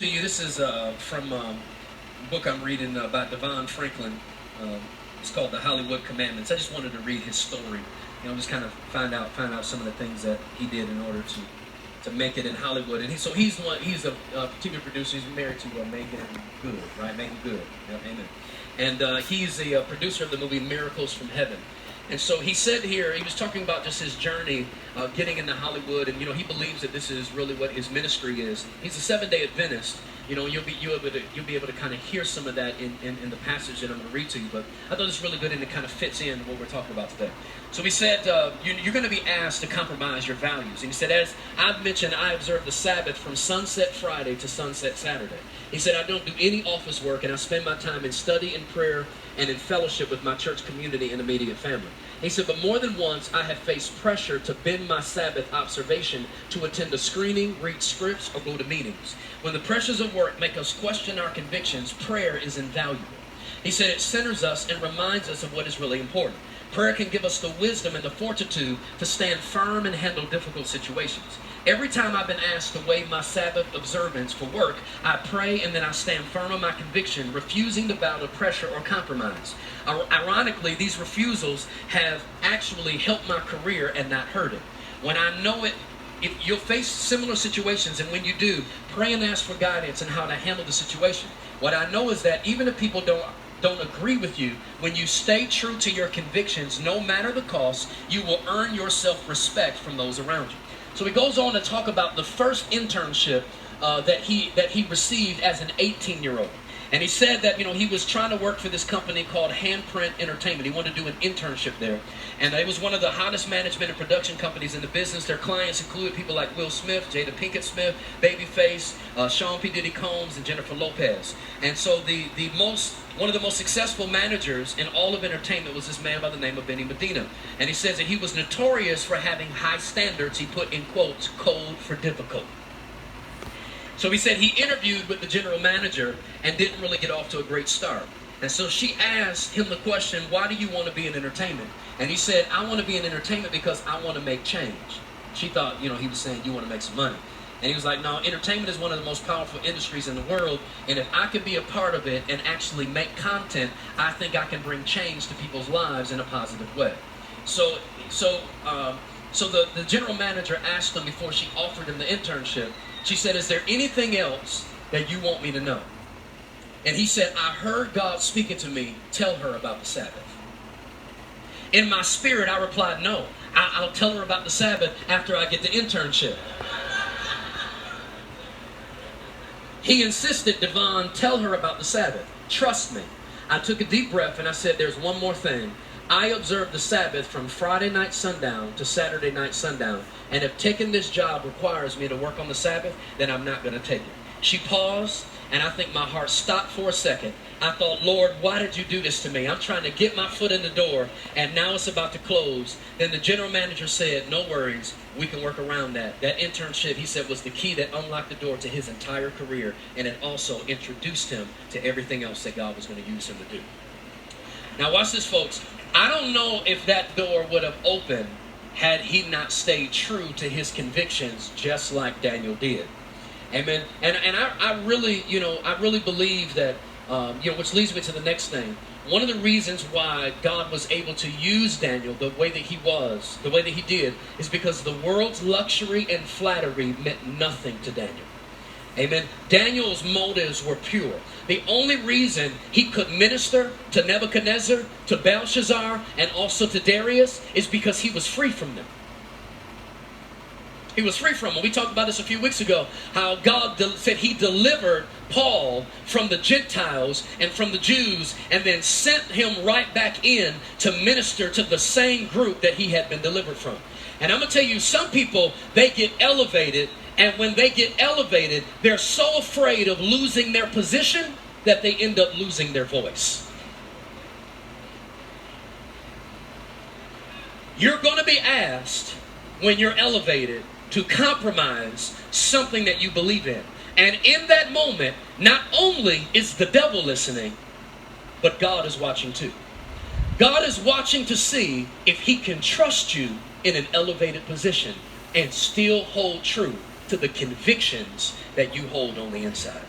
To you, this is from a book I'm reading about Devon Franklin. It's called The Hollywood Commandments. I just wanted to read his story, just kind of find out some of the things that he did in order to make it in Hollywood. And he's a TV producer. He's married to Megan Good, right? Megan Good, yeah, amen. And he's a producer of the movie Miracles from Heaven. And so he said here, he was talking about just his journey getting into Hollywood, and he believes that this is really what his ministry is. He's a Seventh-day Adventist. You'll be able to kind of hear some of that in the passage that I'm going to read to you. But I thought it's really good, and it kind of fits in what we're talking about today. So he said, you're going to be asked to compromise your values. And he said, as I've mentioned, I observe the Sabbath from sunset Friday to sunset Saturday. He said, I don't do any office work, and I spend my time in study and prayer and in fellowship with my church community and immediate family. He said, but more than once, I have faced pressure to bend my Sabbath observation to attend a screening, read scripts, or go to meetings. When the pressures of work make us question our convictions, prayer is invaluable. He said it centers us and reminds us of what is really important. Prayer can give us the wisdom and the fortitude to stand firm and handle difficult situations. Every time I've been asked to waive my Sabbath observance for work, I pray and then I stand firm on my conviction, refusing to bow to pressure or compromise. Ironically, these refusals have actually helped my career and not hurt it. When I know it, if you'll face similar situations, and when you do, pray and ask for guidance on how to handle the situation. What I know is that even if people don't agree with you, when you stay true to your convictions, no matter the cost, you will earn your self-respect from those around you. So he goes on to talk about the first internship that he received as an 18-year-old. And he said that, he was trying to work for this company called Handprint Entertainment. He wanted to do an internship there. And it was one of the hottest management and production companies in the business. Their clients included people like Will Smith, Jada Pinkett Smith, Babyface, Sean P. Diddy Combs, and Jennifer Lopez. And so one of the most successful managers in all of entertainment was this man by the name of Benny Medina. And he says that he was notorious for having high standards. He put in quotes, code for difficult. So he said he interviewed with the general manager and didn't really get off to a great start. And so she asked him the question, why do you want to be in entertainment? And he said, I want to be in entertainment because I want to make change. She thought, he was saying, you want to make some money. And he was like, no, entertainment is one of the most powerful industries in the world. And if I could be a part of it and actually make content, I think I can bring change to people's lives in a positive way. So the general manager asked him before she offered him the internship, she said, is there anything else that you want me to know? And he said, I heard God speaking to me, tell her about the Sabbath. In my spirit, I replied, no, I'll tell her about the Sabbath after I get the internship. He insisted, Devon, tell her about the Sabbath. Trust me. I took a deep breath and I said, there's one more thing. I observe the Sabbath from Friday night sundown to Saturday night sundown. And if taking this job requires me to work on the Sabbath, then I'm not going to take it. She paused, and I think my heart stopped for a second. I thought, Lord, why did you do this to me? I'm trying to get my foot in the door, and now it's about to close. Then the general manager said, no worries, we can work around that. That internship, he said, was the key that unlocked the door to his entire career, and it also introduced him to everything else that God was going to use him to do. Now watch this, folks. I don't know if that door would have opened had he not stayed true to his convictions, just like Daniel did. Amen. And I really believe that, which leads me to the next thing. One of the reasons why God was able to use Daniel the way that he did, is because the world's luxury and flattery meant nothing to Daniel. Amen. Daniel's motives were pure. The only reason he could minister to Nebuchadnezzar, to Belshazzar, and also to Darius is because he was free from them. He was free from them. We talked about this a few weeks ago, how God said he delivered Paul from the Gentiles and from the Jews, and then sent him right back in to minister to the same group that he had been delivered from. And I'm going to tell you, some people, they get elevated, and when they get elevated, they're so afraid of losing their position that they end up losing their voice. You're going to be asked when you're elevated to compromise something that you believe in. And in that moment, not only is the devil listening, but God is watching too. God is watching to see if he can trust you in an elevated position and still hold true to the convictions that you hold on the inside.